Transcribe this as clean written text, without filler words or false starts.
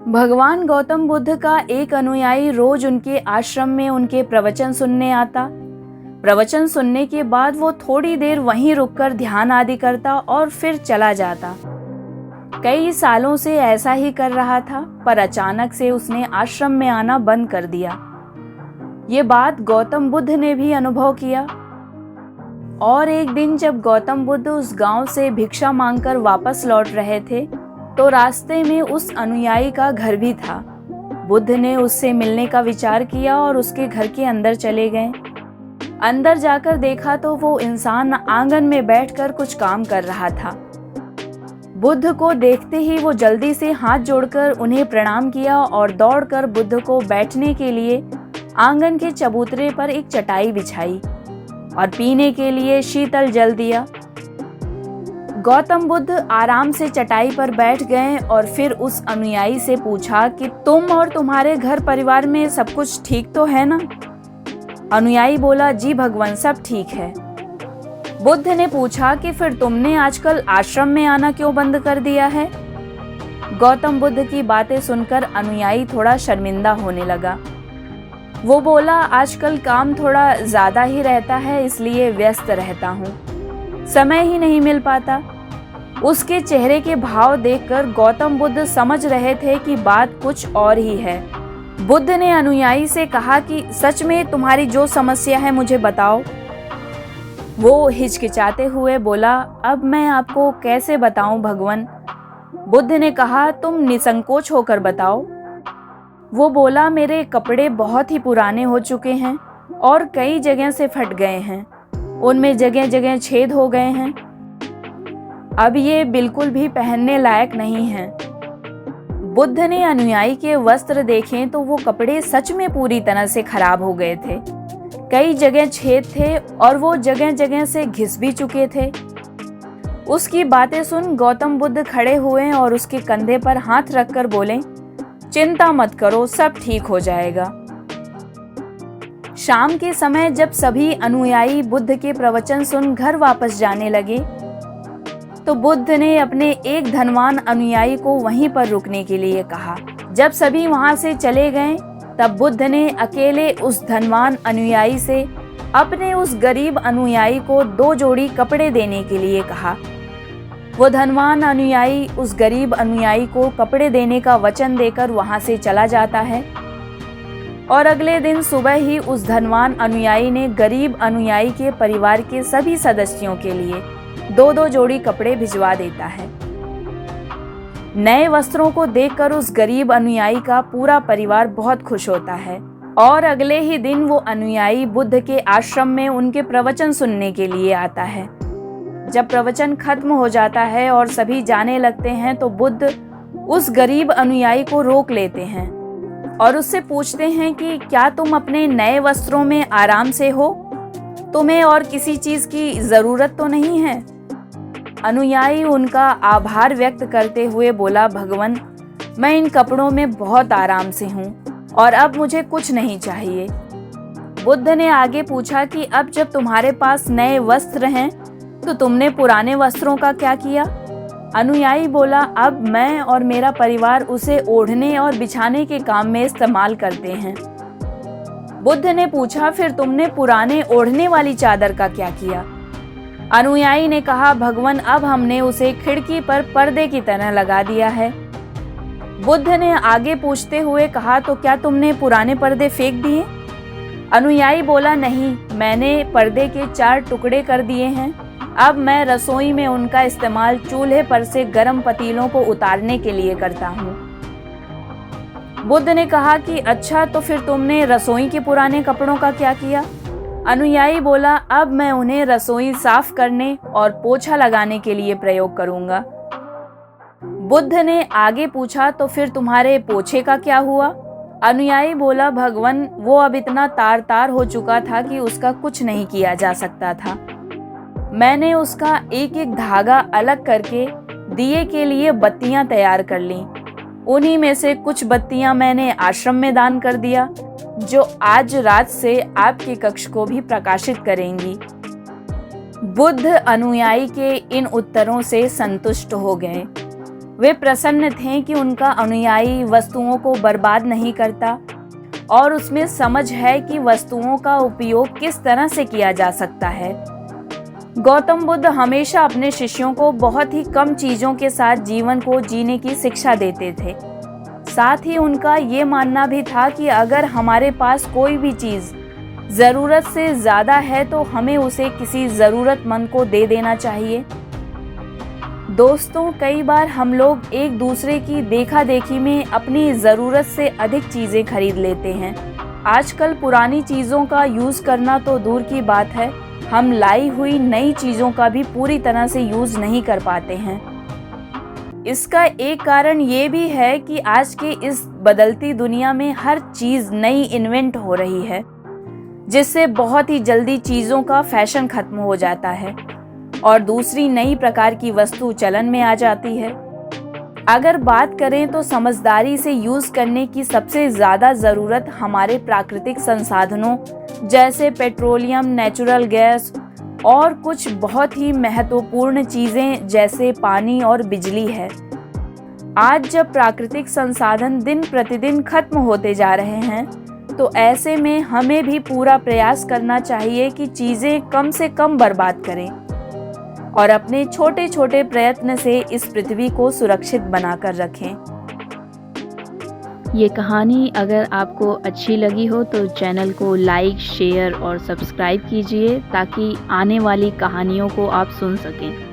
भगवान गौतम बुद्ध का एक अनुयायी रोज उनके आश्रम में उनके प्रवचन सुनने आता। प्रवचन सुनने के बाद वो थोड़ी देर वहीं रुककर ध्यान आदि करता और फिर चला जाता। कई सालों से ऐसा ही कर रहा था, पर अचानक से उसने आश्रम में आना बंद कर दिया। ये बात गौतम बुद्ध ने भी अनुभव किया। और एक दिन जब गौतम बुद्ध उस गांव से भिक्षा मांगकर वापस लौट रहे थे, तो रास्ते में उस अनुयायी का घर भी था। बुद्ध ने उससे मिलने का विचार किया और उसके घर के अंदर चले गए। अंदर जाकर देखा तो वो इंसान आंगन में बैठकर कुछ काम कर रहा था। बुद्ध को देखते ही वो जल्दी से हाथ जोड़कर उन्हें प्रणाम किया और दौड़कर बुद्ध को बैठने के लिए आंगन के चबूतरे पर एक चटाई बिछाई और पीने के लिए शीतल जल दिया। गौतम बुद्ध आराम से चटाई पर बैठ गए और फिर उस अनुयायी से पूछा कि तुम और तुम्हारे घर परिवार में सब कुछ ठीक तो है ना? अनुयायी बोला, जी भगवान, सब ठीक है। बुद्ध ने पूछा कि फिर तुमने आजकल आश्रम में आना क्यों बंद कर दिया है? गौतम बुद्ध की बातें सुनकर अनुयायी थोड़ा शर्मिंदा होने लगा। वो बोला, आजकल काम थोड़ा ज्यादा ही रहता है, इसलिए व्यस्त रहता हूँ, समय ही नहीं मिल पाता। उसके चेहरे के भाव देखकर गौतम बुद्ध समझ रहे थे कि बात कुछ और ही है। बुद्ध ने अनुयायी से कहा कि सच में तुम्हारी जो समस्या है मुझे बताओ। वो हिचकिचाते हुए बोला, अब मैं आपको कैसे बताऊं भगवान? बुद्ध ने कहा, तुम निसंकोच होकर बताओ। वो बोला, मेरे कपड़े बहुत ही पुराने हो चुके हैं और कई जगह से फट गए हैं, उनमें जगह जगह छेद हो गए हैं, अब ये बिल्कुल भी पहनने लायक नहीं हैं। बुद्ध ने अनुयायी के वस्त्र देखे तो वो कपड़े सच में पूरी तरह से खराब हो गए थे। कई जगह छेद थे और वो जगह जगह से घिस भी चुके थे। उसकी बातें सुन गौतम बुद्ध खड़े हुए और उसके कंधे पर हाथ रखकर बोले, चिंता मत करो, सब ठीक हो जाएगा। शाम के समय जब सभी अनुयायी बुद्ध के प्रवचन सुन घर वापस जाने लगे, तो बुद्ध ने अपने एक धनवान अनुयायी को वहीं पर रुकने के लिए कहा। जब सभी वहां से चले गए, तब बुद्ध ने अकेले उस धनवान अनुयायी से अपने उस गरीब अनुयायी को 2 जोड़ी कपड़े देने के लिए कहा। वो धनवान अनुयायी उस गरीब अनुयायी को कपड़े देने का वचन देकर वहां से चला जाता है और अगले दिन सुबह ही उस धनवान अनुयायी ने गरीब अनुयायी के परिवार के सभी सदस्यों के लिए 2-2 जोड़ी कपड़े भिजवा देता है। नए वस्त्रों को देखकर उस गरीब अनुयायी का पूरा परिवार बहुत खुश होता है और अगले ही दिन वो अनुयायी बुद्ध के आश्रम में उनके प्रवचन सुनने के लिए आता है। जब प्रवचन खत्म हो जाता है और सभी जाने लगते हैं, तो बुद्ध उस गरीब अनुयायी को रोक लेते हैं और उससे पूछते हैं कि क्या तुम अपने नए वस्त्रों में आराम से हो? तुम्हें और किसी चीज की जरूरत तो नहीं है? अनुयायी उनका आभार व्यक्त करते हुए बोला, भगवान, मैं इन कपड़ों में बहुत आराम से हूँ और अब मुझे कुछ नहीं चाहिए। बुद्ध ने आगे पूछा कि अब जब तुम्हारे पास नए वस्त्र हैं, तो तुमने पुराने वस्त्रों का क्या किया? अनुयायी बोला, अब मैं और मेरा परिवार उसे ओढ़ने और बिछाने के काम में इस्तेमाल करते हैं। बुद्ध ने पूछा, फिर तुमने पुराने ओढ़ने वाली चादर का क्या किया? अनुयायी ने कहा, भगवान, अब हमने उसे खिड़की पर पर्दे की तरह लगा दिया है। बुद्ध ने आगे पूछते हुए कहा, तो क्या तुमने पुराने पर्दे फेंक दिए? अनुयायी बोला, नहीं, मैंने पर्दे के 4 टुकड़े कर दिए हैं। अब मैं रसोई में उनका इस्तेमाल चूल्हे पर से गर्म पतीलों को उतारने के लिए करता हूँ। बुद्ध ने कहा कि अच्छा, तो फिर तुमने रसोई के पुराने कपड़ों का क्या किया? अनुयायी बोला, अब मैं उन्हें रसोई साफ करने और पोछा लगाने के लिए प्रयोग करूंगा। बुद्ध ने आगे पूछा, तो फिर तुम्हारे पोछे का क्या हुआ? अनुयायी बोला, भगवान, वो अब इतना तार तार हो चुका था कि उसका कुछ नहीं किया जा सकता था। मैंने उसका एक एक धागा अलग करके दिए के लिए बत्तियां तैयार कर ली। उन्हीं में से कुछ बत्तियां मैंने आश्रम में दान कर दिया, जो आज रात से आपके कक्ष को भी प्रकाशित करेंगी। बुद्ध अनुयायी के इन उत्तरों से संतुष्ट हो गए। वे प्रसन्न थे कि उनका अनुयायी वस्तुओं को बर्बाद नहीं करता और उसमें समझ है कि वस्तुओं का उपयोग किस तरह से किया जा सकता है। गौतम बुद्ध हमेशा अपने शिष्यों को बहुत ही कम चीज़ों के साथ जीवन को जीने की शिक्षा देते थे। साथ ही उनका ये मानना भी था कि अगर हमारे पास कोई भी चीज़ ज़रूरत से ज़्यादा है तो हमें उसे किसी ज़रूरतमंद को दे देना चाहिए। दोस्तों, कई बार हम लोग एक दूसरे की देखा देखी में अपनी ज़रूरत से अधिक चीज़ें खरीद लेते हैं। आजकल पुरानी चीज़ों का यूज़ करना तो दूर की बात है, हम लाई हुई नई चीज़ों का भी पूरी तरह से यूज़ नहीं कर पाते हैं। इसका एक कारण ये भी है कि आज के इस बदलती दुनिया में हर चीज़ नई इन्वेंट हो रही है, जिससे बहुत ही जल्दी चीज़ों का फैशन खत्म हो जाता है और दूसरी नई प्रकार की वस्तु चलन में आ जाती है। अगर बात करें तो समझदारी से यूज़ करने की सबसे ज़्यादा ज़रूरत हमारे प्राकृतिक संसाधनों जैसे पेट्रोलियम, नेचुरल गैस और कुछ बहुत ही महत्वपूर्ण चीज़ें जैसे पानी और बिजली है। आज जब प्राकृतिक संसाधन दिन प्रतिदिन खत्म होते जा रहे हैं, तो ऐसे में हमें भी पूरा प्रयास करना चाहिए कि चीज़ें कम से कम बर्बाद करें और अपने छोटे छोटे प्रयत्न से इस पृथ्वी को सुरक्षित बनाकर रखें। ये कहानी अगर आपको अच्छी लगी हो तो चैनल को लाइक, शेयर और सब्सक्राइब कीजिए ताकि आने वाली कहानियों को आप सुन सकें।